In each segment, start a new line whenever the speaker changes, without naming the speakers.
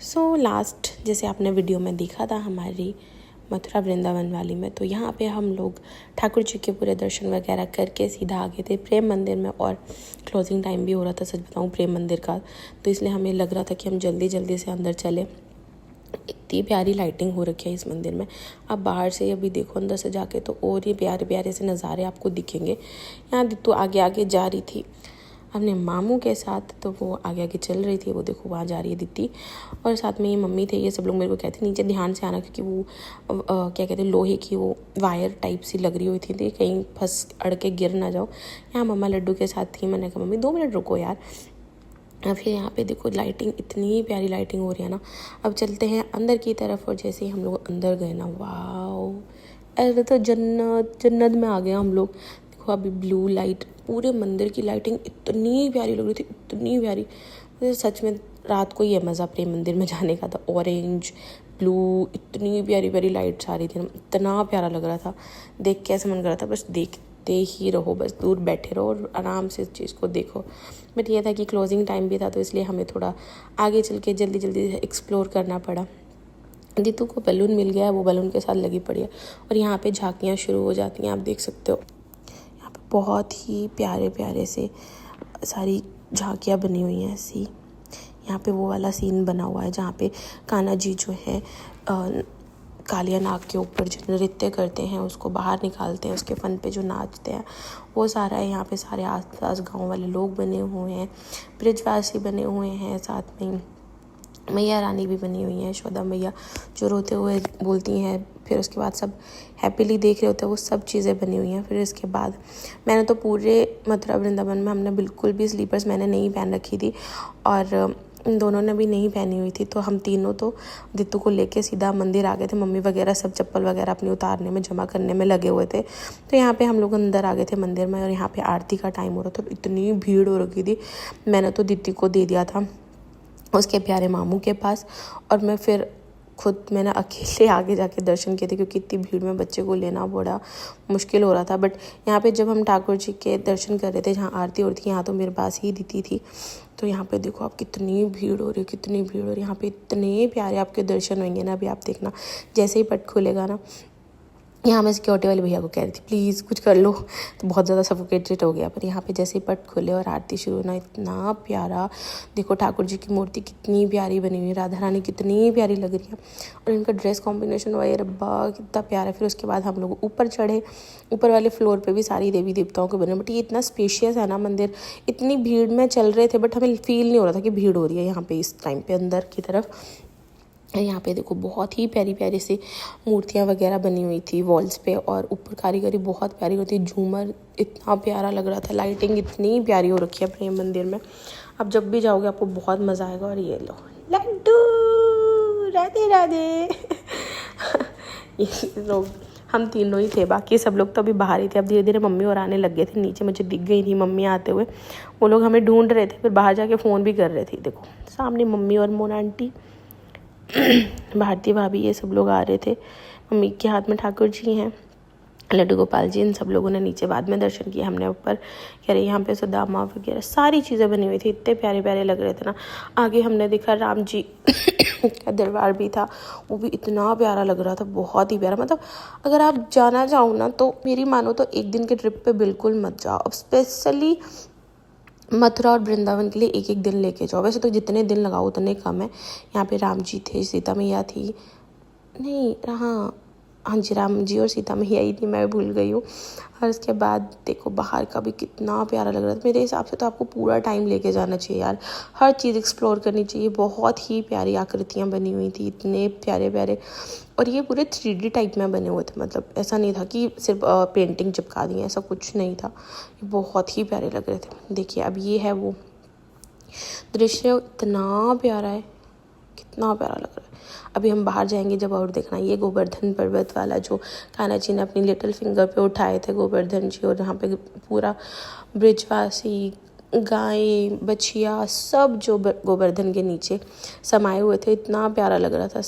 Last जैसे आपने video में देखा था हमारी मथुरा वृंदावन वाली में, तो यहाँ पे हम लोग ठाकुर जी के पूरे दर्शन वगैरह करके सीधा आ गए थे प्रेम मंदिर में। और क्लोजिंग टाइम भी हो रहा था, सच बताऊँ, प्रेम मंदिर का। तो इसलिए हमें लग रहा था कि हम जल्दी जल्दी से अंदर चले। इतनी प्यारी लाइटिंग हो रखी है इस मंदिर में। आप बाहर से अभी देखो, अंदर से जाके तो और ये प्यारे प्यारे से नज़ारे आपको दिखेंगे। यहाँ तो आगे आगे जा रही थी अपने मामू के साथ, तो वो आगे आगे चल रही थी। वो देखो वहाँ जा रही है दीदी, और साथ में ये मम्मी थे। ये सब लोग मेरे को कहते नीचे ध्यान से आना, क्योंकि वो क्या कहते हैं, लोहे की वो वायर टाइप सी लग रही हुई थी, कहीं फंस अड़ के गिर ना जाओ। यहाँ मम्मा लड्डू के साथ थी। मैंने कहा मम्मी 2 मिनट रुको यार। फिर यहाँ पे देखो लाइटिंग, इतनी प्यारी लाइटिंग हो रही है ना। अब चलते हैं अंदर की तरफ, और जैसे ही हम लोग अंदर गए ना, वाह, अरे तो जन्नत जन्नत में आ गए हम लोग। देखो अभी ब्लू लाइट, पूरे मंदिर की लाइटिंग इतनी प्यारी लग रही थी, इतनी प्यारी। मुझे सच में रात को ये मज़ा प्रेम मंदिर में जाने का था। ऑरेंज ब्लू, इतनी प्यारी प्यारी लाइट्स आ रही थी ना, इतना प्यारा लग रहा था। देख के ऐसा मन कर रहा था बस देखते ही रहो, बस दूर बैठे रहो और आराम से इस चीज़ को देखो। बट ये था कि क्लोजिंग टाइम भी था, तो इसलिए हमें थोड़ा आगे चल के जल्दी जल्दी एक्सप्लोर करना पड़ा। दीतू को बैलून मिल गया है, वो बैलून के साथ लगी पड़ी है। और यहाँ पे झांकियाँ शुरू हो जाती हैं, आप देख सकते हो। यहाँ पे बहुत ही प्यारे प्यारे से सारी झांकियाँ बनी हुई हैं ऐसी। यहाँ पे वो वाला सीन बना हुआ है जहाँ पे कान्हा जी जो है कालिया नाग के ऊपर जो नृत्य करते हैं उसको बाहर निकालते हैं, उसके फन पे जो नाचते हैं वो सारा है। यहाँ पे सारे आसपास गांव वाले लोग बने हुए हैं, ब्रिजवासी बने हुए हैं, साथ में मैया रानी भी बनी हुई है, यशोदा मैया जो रोते हुए बोलती हैं। फिर उसके बाद सब हैप्पीली देख रहे होते हैं, वो सब चीज़ें बनी हुई हैं। फिर इसके बाद मैंने तो पूरे मथुरा वृंदावन में हमने बिल्कुल भी स्लीपर्स मैंने नहीं पहन रखी थी, और इन दोनों ने भी नहीं पहनी हुई थी। तो हम तीनों तो दित्तू को लेके सीधा मंदिर आ गए थे। मम्मी वगैरह सब चप्पल वगैरह अपनी उतारने में, जमा करने में लगे हुए थे। तो यहाँ पे हम लोग अंदर आ गए थे मंदिर में, और यहाँ पे आरती का टाइम हो रहा था। इतनी भीड़ हो रखी थी, मैंने तो दित्ती को दे दिया था उसके प्यारे मामू के पास, और मैं फिर खुद मैंने अकेले आगे जाके दर्शन किए थे, क्योंकि इतनी भीड़ में बच्चे को लेना बड़ा मुश्किल हो रहा था। बट यहाँ पे जब हम ठाकुर जी के दर्शन कर रहे थे, जहाँ आरती हो रही थी, यहाँ तो मेरे पास ही दीदी थी। तो यहाँ पे देखो आप कितनी भीड़ हो रही है, कितनी भीड़ हो रही है। यहाँ पे इतने प्यारे आपके दर्शन होंगे ना। अभी आप देखना, जैसे ही पट खुलेगा ना, यहाँ मैं सिक्योरिटी वाले भैया को कह रही थी प्लीज़ कुछ कर लो, तो बहुत ज़्यादा सफोकेटेड हो गया। पर यहाँ पे जैसे ही पट खुले और आरती शुरू होना, इतना प्यारा। देखो ठाकुर जी की मूर्ति कितनी प्यारी बनी हुई है, राधा रानी कितनी प्यारी लग रही है, और इनका ड्रेस कॉम्बिनेशन वाई रब्बा कितना प्यारा है। फिर उसके बाद हम लोग ऊपर चढ़े। ऊपर वाले फ्लोर पर भी सारी देवी देवताओं के बने, बट ये इतना स्पेशियस है ना मंदिर। इतनी भीड़ में चल रहे थे, बट हमें फील नहीं हो रहा था कि भीड़ हो रही है यहाँ पे इस टाइम पे अंदर की तरफ। यहाँ पे देखो बहुत ही प्यारी प्यारी सी मूर्तियाँ वगैरह बनी हुई थी वॉल्स पे, और ऊपर कारीगरी बहुत प्यारी होती। झूमर इतना प्यारा लग रहा था, लाइटिंग इतनी प्यारी हो रखी है प्रेम मंदिर में। आप जब भी जाओगे आपको बहुत मज़ा आएगा। और ये लो लड्डू, राधे राधे। ये लोग हम तीनों ही थे, बाकी सब लोग तो अभी बाहर ही थे। अब धीरे धीरे मम्मी और आने लग गए थे नीचे, मुझे दिख गई थी मम्मी आते हुए। वो लोग हमें ढूंढ रहे थे, फिर बाहर जाके फ़ोन भी कर रहे थे। देखो सामने मम्मी और मोना आंटी, भारती भाभी, ये सब लोग आ रहे थे। मम्मी के हाथ में ठाकुर जी हैं, लड्डू गोपाल जी। इन सब लोगों ने नीचे बाद में दर्शन किया, हमने ऊपर। कह रहे यहाँ पे सुदामा वगैरह सारी चीज़ें बनी हुई थी, इतने प्यारे प्यारे लग रहे थे ना। आगे हमने देखा राम जी का दरबार भी था, वो भी इतना प्यारा लग रहा था, बहुत ही प्यारा। मतलब अगर आप जाना चाहो ना, तो मेरी मानो तो एक दिन के ट्रिप पे बिल्कुल मत जाओ। अब स्पेशली मथुरा और वृंदावन के लिए एक एक दिन लेके जाओ। वैसे तो जितने दिन लगाओ उतने कम है। यहाँ पे राम जी थे, सीता मैया थी, नहीं हाँ जी, राम जी और सीता मैया ही थी, मैं भूल गई हूँ। और उसके बाद देखो बाहर का भी कितना प्यारा लग रहा था। मेरे हिसाब से तो आपको पूरा टाइम लेके जाना चाहिए यार, हर चीज़ एक्सप्लोर करनी चाहिए। बहुत ही प्यारी आकृतियाँ बनी हुई थी, इतने प्यारे प्यारे। और ये पूरे 3D टाइप में बने हुए थे, मतलब ऐसा नहीं था कि सिर्फ पेंटिंग चिपका दी है, ऐसा कुछ नहीं था। ये बहुत ही प्यारे लग रहे थे। देखिए अब ये है वो दृश्य, इतना प्यारा है, कितना प्यारा लग रहा है। अभी हम बाहर जाएंगे जब, और देखना ये गोवर्धन पर्वत वाला जो कान्हा जी ने अपनी लिटिल फिंगर पे उठाए थे, गोवर्धन जी। और यहाँ पे पूरा ब्रिजवासी, गाय, बछिया सब जो गोवर्धन के नीचे समाये हुए थे, इतना प्यारा लग रहा था।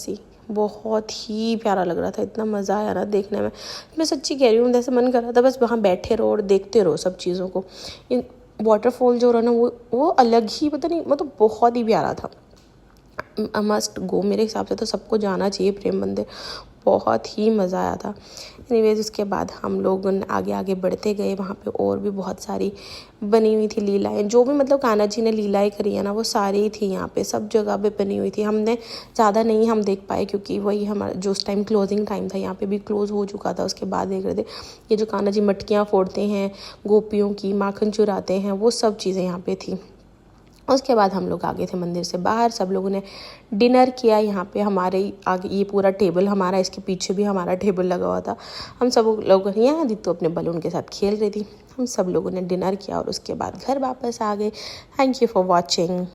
बहुत ही प्यारा लग रहा था, इतना मज़ा आया ना देखने में। मैं सच्ची कह रही हूँ, जैसे मन कर रहा था बस वहाँ बैठे रहो और देखते रहो सब चीज़ों को। वाटरफॉल जो रहा ना, वो अलग ही, पता नहीं, मतलब बहुत ही प्यारा था। मस्ट गो, मेरे हिसाब से तो सबको जाना चाहिए प्रेम मंदिर, बहुत ही मज़ा आया था। एनीवेज उसके बाद हम लोग आगे आगे बढ़ते गए, वहाँ पे और भी बहुत सारी बनी हुई थी लीलाएं, जो भी मतलब कान्हा जी ने लीलाएं करी है ना वो सारी ही थी यहाँ पे, सब जगह पे बनी हुई थी। हमने ज़्यादा नहीं हम देख पाए क्योंकि वही हमारा जो उस टाइम क्लोजिंग टाइम था, यहाँ पे भी क्लोज़ हो चुका था। उसके बाद देख रहे थे ये जो कान्हा जी मटकियाँ फोड़ते हैं, गोपियों की माखन चुराते हैं, वो सब चीज़ें यहाँ पे थी। उसके बाद हम लोग आ गए थे मंदिर से बाहर, सब लोगों ने डिनर किया। यहाँ पे हमारे आगे ये पूरा टेबल हमारा, इसके पीछे भी हमारा टेबल लगा हुआ था। हम सब लोग यहाँ तो अपने बलून के साथ खेल रही थी। हम सब लोगों ने डिनर किया और उसके बाद घर वापस आ गए। Thank you for watching.